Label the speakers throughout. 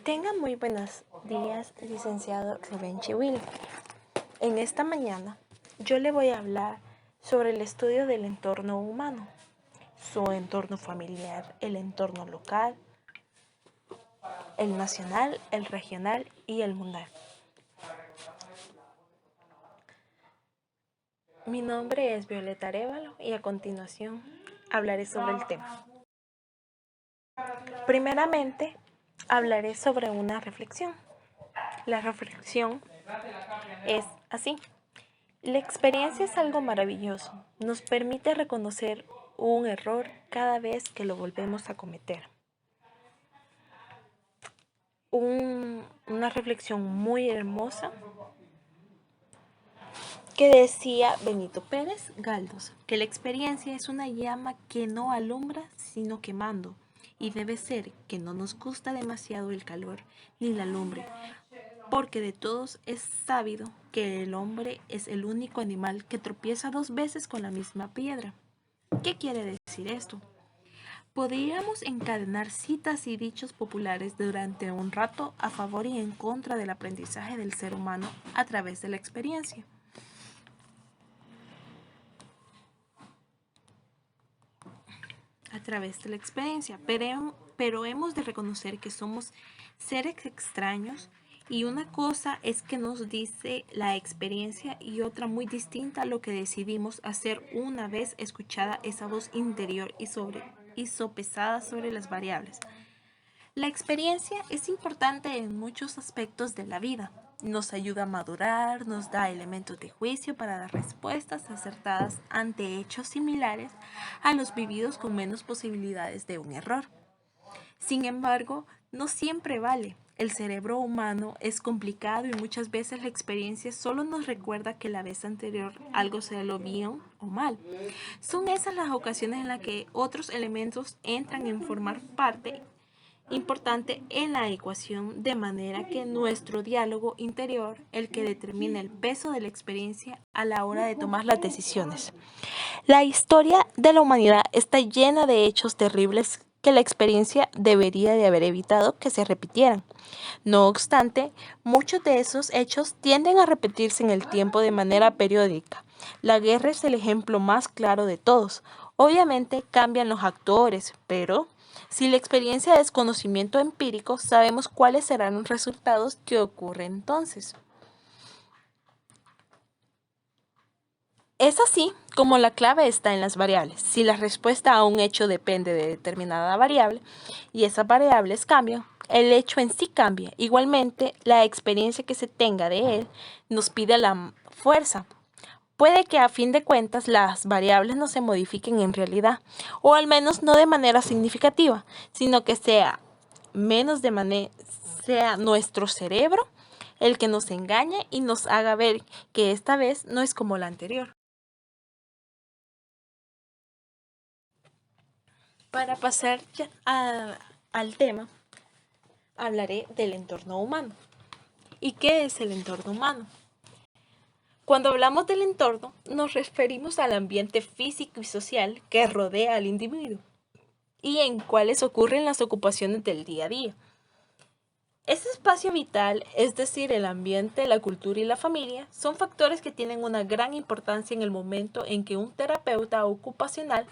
Speaker 1: Tengan muy buenos días, licenciado Rubén Chihuil. En esta mañana yo le voy a hablar sobre el estudio del entorno humano, su entorno familiar, el entorno local, el nacional, el regional y el mundial. Mi nombre es Violeta Arévalo y a continuación hablaré sobre el tema. Primeramente, hablaré sobre una reflexión. La reflexión es así. La experiencia es algo maravilloso. Nos permite reconocer un error cada vez que lo volvemos a cometer. Una reflexión muy hermosa que decía Benito Pérez Galdós, que la experiencia es una llama que no alumbra sino quemando, y debe ser que no nos gusta demasiado el calor ni la lumbre, porque de todos es sabido que el hombre es el único animal que tropieza 2 veces con la misma piedra. ¿Qué quiere decir esto? Podríamos encadenar citas y dichos populares durante un rato a favor y en contra del aprendizaje del ser humano a través de la experiencia. Pero hemos de reconocer que somos seres extraños y una cosa es que nos dice la experiencia y otra muy distinta a lo que decidimos hacer una vez escuchada esa voz interior y sopesada sobre las variables. La experiencia es importante en muchos aspectos de la vida. Nos ayuda a madurar, nos da elementos de juicio para dar respuestas acertadas ante hechos similares a los vividos con menos posibilidades de un error. Sin embargo, no siempre vale. El cerebro humano es complicado y muchas veces la experiencia solo nos recuerda que la vez anterior algo se lo bien o mal. Son esas las ocasiones en las que otros elementos entran en formar parte importante en la ecuación, de manera que nuestro diálogo interior, el que determina el peso de la experiencia a la hora de tomar las decisiones. La historia de la humanidad está llena de hechos terribles que la experiencia debería de haber evitado que se repitieran. No obstante, muchos de esos hechos tienden a repetirse en el tiempo de manera periódica. La guerra es el ejemplo más claro de todos. Obviamente cambian los actores, pero si la experiencia es conocimiento empírico, sabemos cuáles serán los resultados que ocurren entonces. Es así como la clave está en las variables. Si la respuesta a un hecho depende de determinada variable y esas variables cambian, el hecho en sí cambia. Igualmente, la experiencia que se tenga de él nos pide la fuerza. Puede que a fin de cuentas las variables no se modifiquen en realidad, o al menos no de manera significativa, sino que sea nuestro cerebro el que nos engañe y nos haga ver que esta vez no es como la anterior. Para pasar ya al tema, hablaré del entorno humano. ¿Y qué es el entorno humano? Cuando hablamos del entorno, nos referimos al ambiente físico y social que rodea al individuo y en cuáles ocurren las ocupaciones del día a día. Ese espacio vital, es decir, el ambiente, la cultura y la familia, son factores que tienen una gran importancia en el momento en que un terapeuta ocupacional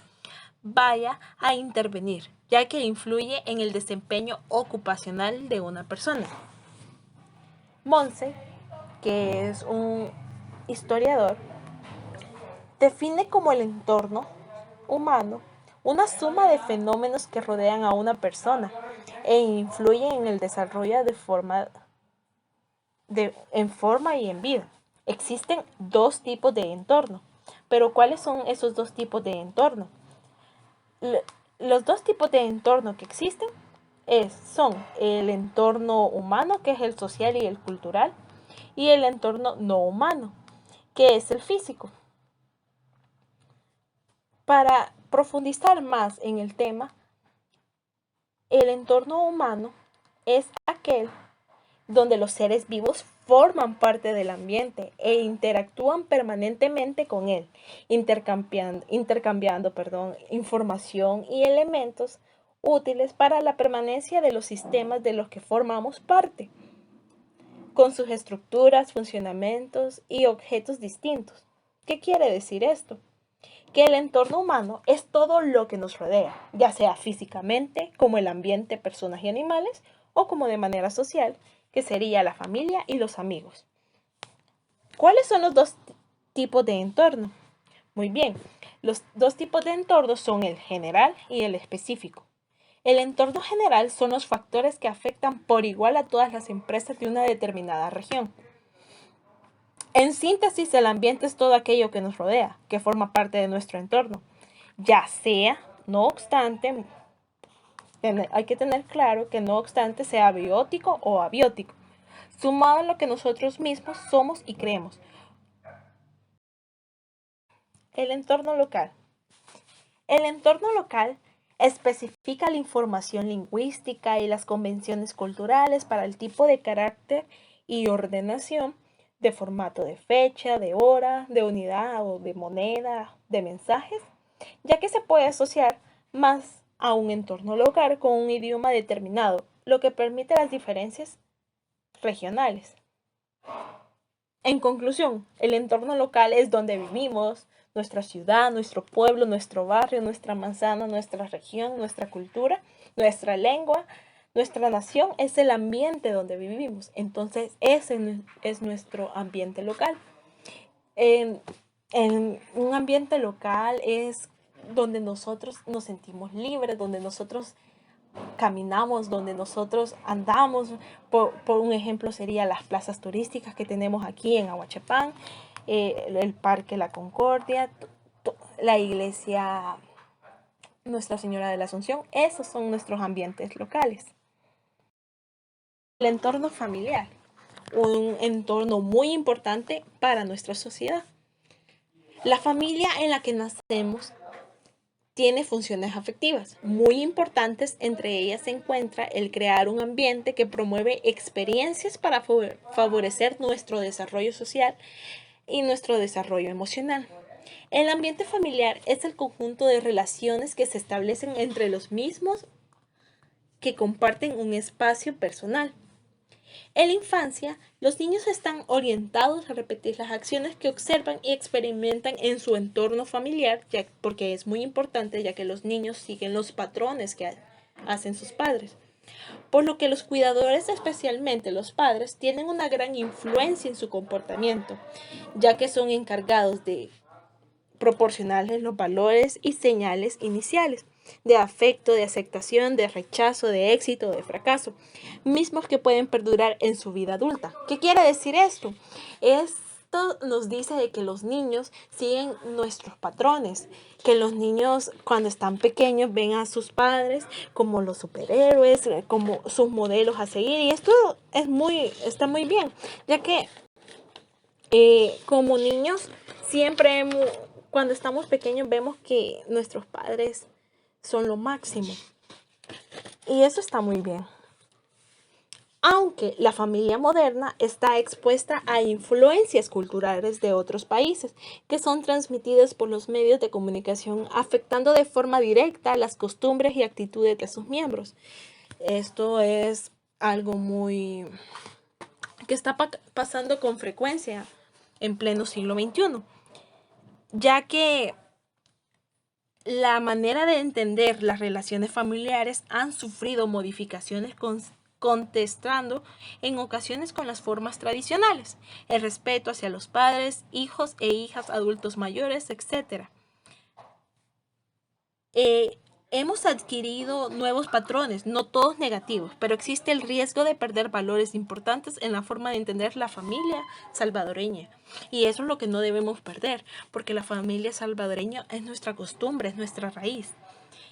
Speaker 1: vaya a intervenir, ya que influye en el desempeño ocupacional de una persona. Monse, que es un historiador, define como el entorno humano una suma de fenómenos que rodean a una persona e influyen en el desarrollo en forma y en vida. Existen 2 tipos de entorno, pero ¿cuáles son esos 2 tipos de entorno? Los 2 tipos de entorno que existen son el entorno humano, que es el social y el cultural, y el entorno no humano, que es el físico. Para profundizar más en el tema, el entorno humano es aquel donde los seres vivos forman parte del ambiente e interactúan permanentemente con él, intercambiando información y elementos útiles para la permanencia de los sistemas de los que formamos parte, con sus estructuras, funcionamientos y objetos distintos. ¿Qué quiere decir esto? Que el entorno humano es todo lo que nos rodea, ya sea físicamente, como el ambiente, personas y animales, o como de manera social, que sería la familia y los amigos. ¿Cuáles son los dos tipos de entorno? Muy bien, los dos tipos de entorno son el general y el específico. El entorno general son los factores que afectan por igual a todas las empresas de una determinada región. En síntesis, el ambiente es todo aquello que nos rodea, que forma parte de nuestro entorno. Ya sea, no obstante, hay que tener claro que no obstante sea biótico o abiótico, sumado a lo que nosotros mismos somos y creemos. El entorno local. El entorno local especifica la información lingüística y las convenciones culturales para el tipo de carácter y ordenación de formato de fecha, de hora, de unidad o de moneda, de mensajes, ya que se puede asociar más a un entorno local con un idioma determinado, lo que permite las diferencias regionales. En conclusión, el entorno local es donde vivimos, nuestra ciudad, nuestro pueblo, nuestro barrio, nuestra manzana, nuestra región, nuestra cultura, nuestra lengua, nuestra nación, es el ambiente donde vivimos. Entonces, ese es nuestro ambiente local. En, en un ambiente local es donde nosotros nos sentimos libres, donde nosotros caminamos, donde nosotros andamos. Por un ejemplo sería las plazas turísticas que tenemos aquí en Ahuachapán, el Parque La Concordia, la iglesia Nuestra Señora de la Asunción. Esos son nuestros ambientes locales. El entorno familiar, un entorno muy importante para nuestra sociedad. La familia en la que nacemos tiene funciones afectivas muy importantes. Entre ellas se encuentra el crear un ambiente que promueve experiencias para favorecer nuestro desarrollo social y nuestro desarrollo emocional. El ambiente familiar es el conjunto de relaciones que se establecen entre los mismos que comparten un espacio personal. En la infancia, los niños están orientados a repetir las acciones que observan y experimentan en su entorno familiar, porque es muy importante, ya que los niños siguen los patrones que hacen sus padres. Por lo que los cuidadores, especialmente los padres, tienen una gran influencia en su comportamiento, ya que son encargados de proporcionarles los valores y señales iniciales de afecto, de aceptación, de rechazo, de éxito, de fracaso, mismos que pueden perdurar en su vida adulta. ¿Qué quiere decir esto? Esto nos dice de que los niños siguen nuestros patrones, que los niños cuando están pequeños ven a sus padres como los superhéroes, como sus modelos a seguir, y esto está muy bien, ya que como niños siempre cuando estamos pequeños vemos que nuestros padres son lo máximo. Y eso está muy bien. Aunque la familia moderna está expuesta a influencias culturales de otros países que son transmitidas por los medios de comunicación, afectando de forma directa las costumbres y actitudes de sus miembros. Esto es algo muy que está pasando con frecuencia en pleno siglo XXI, ya que la manera de entender las relaciones familiares han sufrido modificaciones contestando en ocasiones con las formas tradicionales, el respeto hacia los padres, hijos e hijas, adultos mayores, etc. Hemos adquirido nuevos patrones, no todos negativos, pero existe el riesgo de perder valores importantes en la forma de entender la familia salvadoreña. Y eso es lo que no debemos perder, porque la familia salvadoreña es nuestra costumbre, es nuestra raíz.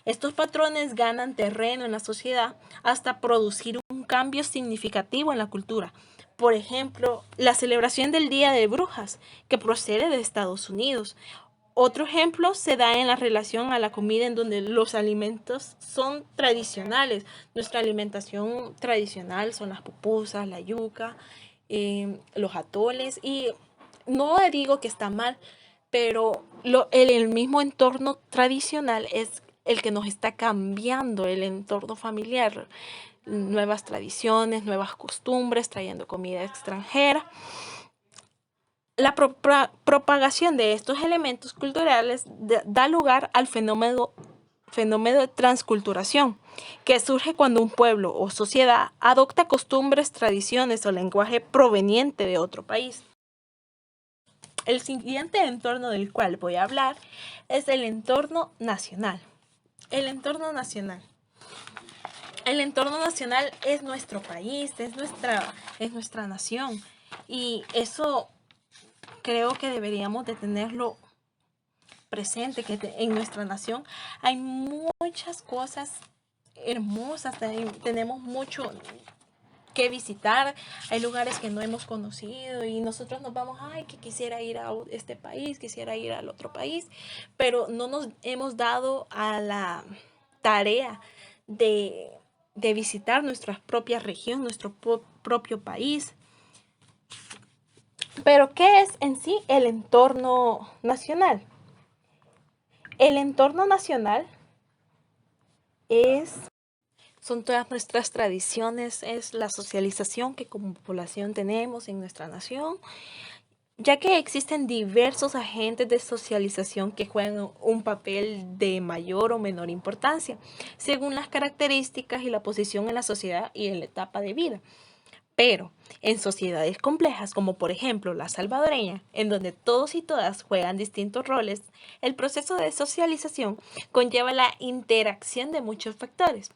Speaker 1: Estos patrones ganan terreno en la sociedad hasta producir un cambio significativo en la cultura. Por ejemplo, la celebración del Día de Brujas, que procede de Estados Unidos. Otro ejemplo se da en la relación a la comida, en donde los alimentos son tradicionales. Nuestra alimentación tradicional son las pupusas, la yuca, los atoles. Y no digo que está mal, pero el mismo entorno tradicional es el que nos está cambiando el entorno familiar, nuevas tradiciones, nuevas costumbres, trayendo comida extranjera. La propagación de estos elementos culturales da lugar al fenómeno de transculturación, que surge cuando un pueblo o sociedad adopta costumbres, tradiciones o lenguaje proveniente de otro país. El siguiente entorno del cual voy a hablar es el entorno nacional. El entorno nacional. El entorno nacional es nuestro país, es nuestra nación. Y eso creo que deberíamos de tenerlo presente, que en nuestra nación hay muchas cosas hermosas, tenemos mucho que visitar, hay lugares que no hemos conocido y nosotros nos vamos, ay, que quisiera ir a este país, quisiera ir al otro país, pero no nos hemos dado a la tarea de visitar nuestra propia región, nuestro propio país. Pero, ¿qué es en sí el entorno nacional? El entorno nacional son todas nuestras tradiciones, es la socialización que como población tenemos en nuestra nación, ya que existen diversos agentes de socialización que juegan un papel de mayor o menor importancia, según las características y la posición en la sociedad y en la etapa de vida. Pero en sociedades complejas, como por ejemplo la salvadoreña, en donde todos y todas juegan distintos roles, el proceso de socialización conlleva la interacción de muchos factores.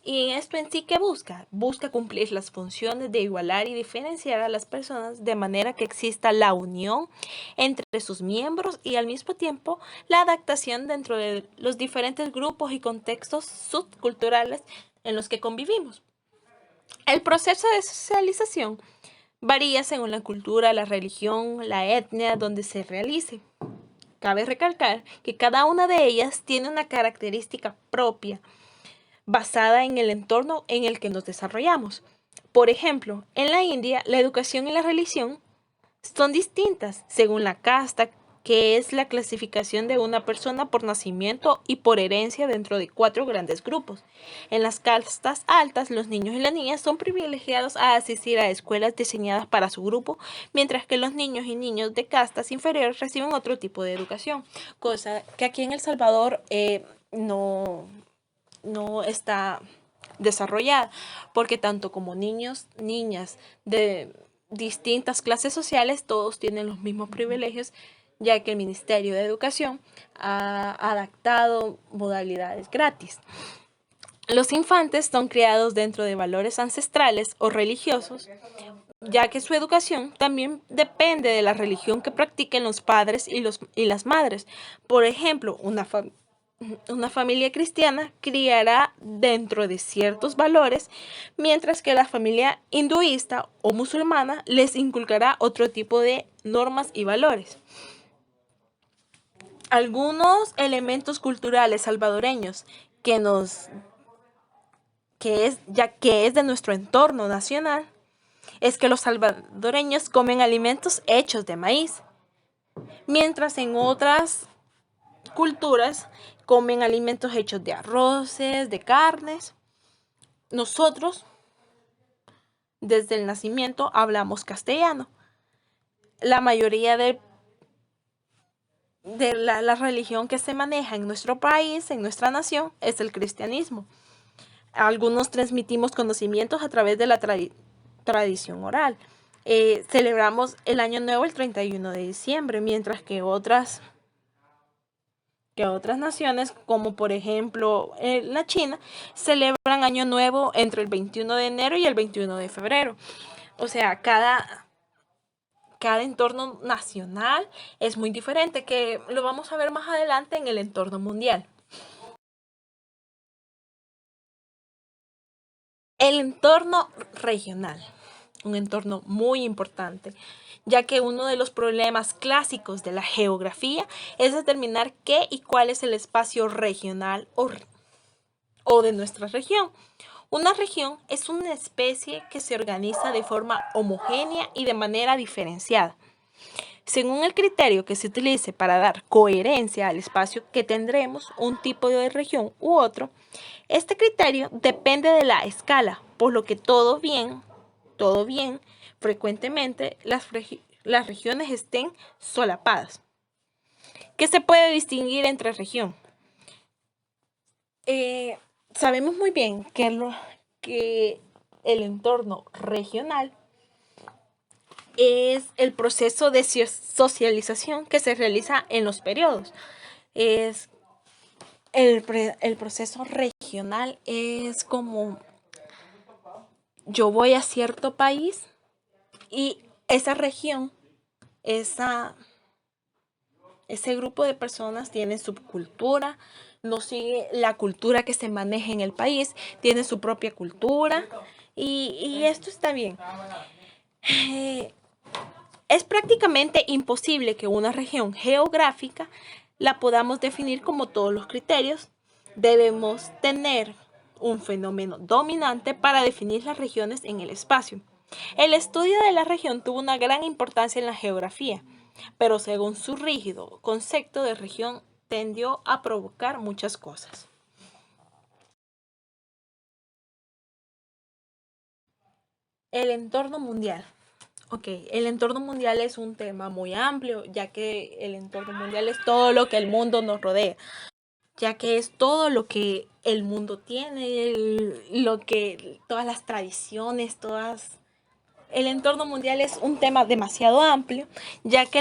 Speaker 1: Y esto en sí, ¿qué busca? Busca cumplir las funciones de igualar y diferenciar a las personas de manera que exista la unión entre sus miembros y al mismo tiempo la adaptación dentro de los diferentes grupos y contextos subculturales en los que convivimos. El proceso de socialización varía según la cultura, la religión, la etnia donde se realice. Cabe recalcar que cada una de ellas tiene una característica propia, basada en el entorno en el que nos desarrollamos. Por ejemplo, en la India, la educación y la religión son distintas según la casta, que es la clasificación de una persona por nacimiento y por herencia dentro de 4 grandes grupos. En las castas altas, los niños y las niñas son privilegiados a asistir a escuelas diseñadas para su grupo, mientras que los niños y niños de castas inferiores reciben otro tipo de educación, cosa que aquí en El Salvador no está desarrollada, porque tanto como niños, niñas de distintas clases sociales, todos tienen los mismos privilegios, ya que el Ministerio de Educación ha adaptado modalidades gratis. Los infantes son criados dentro de valores ancestrales o religiosos, ya que su educación también depende de la religión que practiquen los padres y las madres. Por ejemplo, una familia cristiana criará dentro de ciertos valores, mientras que la familia hinduista o musulmana les inculcará otro tipo de normas y valores. Algunos elementos culturales salvadoreños que es de nuestro entorno nacional es que los salvadoreños comen alimentos hechos de maíz, mientras en otras culturas comen alimentos hechos de arroces, de carnes. Nosotros, desde el nacimiento, hablamos castellano. La mayoría de la religión que se maneja en nuestro país, en nuestra nación, es el cristianismo. Algunos transmitimos conocimientos a través de la tradición oral. Celebramos el Año Nuevo el 31 de diciembre, mientras que otras naciones, como por ejemplo la China, celebran Año Nuevo entre el 21 de enero y el 21 de febrero. O sea, cada entorno nacional es muy diferente, que lo vamos a ver más adelante en el entorno mundial. El entorno regional, un entorno muy importante, ya que uno de los problemas clásicos de la geografía es determinar qué y cuál es el espacio regional o de nuestra región. Una región es una especie que se organiza de forma homogénea y de manera diferenciada. Según el criterio que se utilice para dar coherencia al espacio que tendremos, un tipo de región u otro, este criterio depende de la escala, por lo que todo bien, frecuentemente las regiones estén solapadas. ¿Qué se puede distinguir entre región? Eh, Sabemos muy bien que el entorno regional es el proceso de socialización que se realiza en los periodos. Es el proceso regional es como yo voy a cierto país y esa región, esa, ese grupo de personas tiene su cultura, no sigue la cultura que se maneja en el país, tiene su propia cultura y esto está bien. Eh, Es prácticamente imposible que una región geográfica la podamos definir como todos los criterios. Debemos tener un fenómeno dominante para definir las regiones en el espacio. El estudio de la región tuvo una gran importancia en la geografía, pero según su rígido concepto de región tendió a provocar muchas cosas. El entorno mundial. Ok, el entorno mundial es un tema muy amplio, ya que el entorno mundial es todo lo que el mundo nos rodea, ya que es todo lo que el mundo tiene, lo que todas las tradiciones, todas. El entorno mundial es un tema demasiado amplio, ya que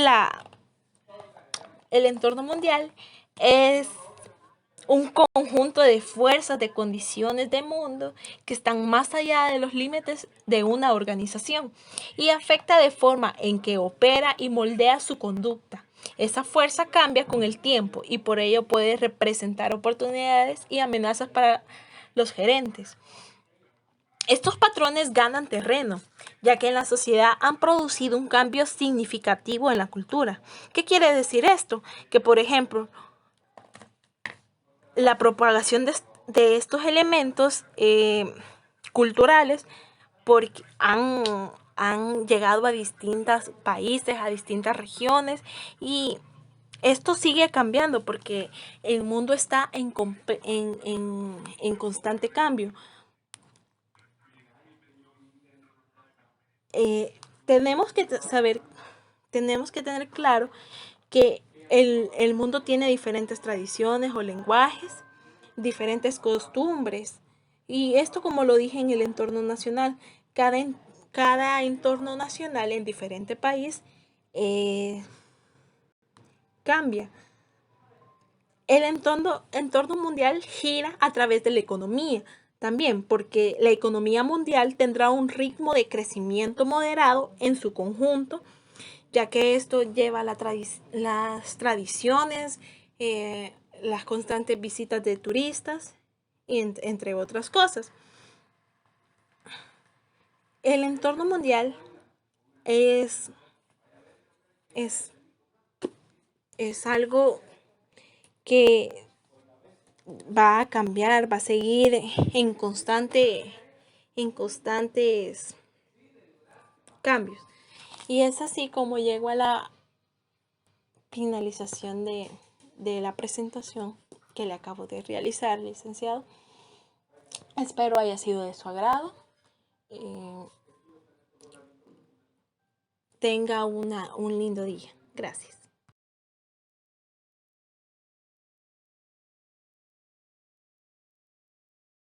Speaker 1: el entorno mundial es un conjunto de fuerzas, de condiciones de mundo que están más allá de los límites de una organización y afecta de forma en que opera y moldea su conducta. Esa fuerza cambia con el tiempo y por ello puede representar oportunidades y amenazas para los gerentes. Estos patrones ganan terreno, ya que en la sociedad han producido un cambio significativo en la cultura. ¿Qué quiere decir esto? Que, por ejemplo, la propagación de estos elementos culturales porque han llegado a distintos países, a distintas regiones y esto sigue cambiando porque el mundo está en constante cambio. Tenemos que saber, tenemos que tener claro que el mundo tiene diferentes tradiciones o lenguajes, diferentes costumbres. Y esto, como lo dije en el entorno nacional, cada, cada entorno nacional en diferente país eh, cambia. El entorno mundial gira a través de la economía también, porque la economía mundial tendrá un ritmo de crecimiento moderado en su conjunto, ya que esto lleva las tradiciones, eh, las constantes visitas de turistas, y entre otras cosas. El entorno mundial es, es, es algo que va a cambiar, va a seguir en constantes cambios. Y es así como llego a la finalización de la presentación que le acabo de realizar, licenciado. Espero haya sido de su agrado. Tenga un lindo día. Gracias.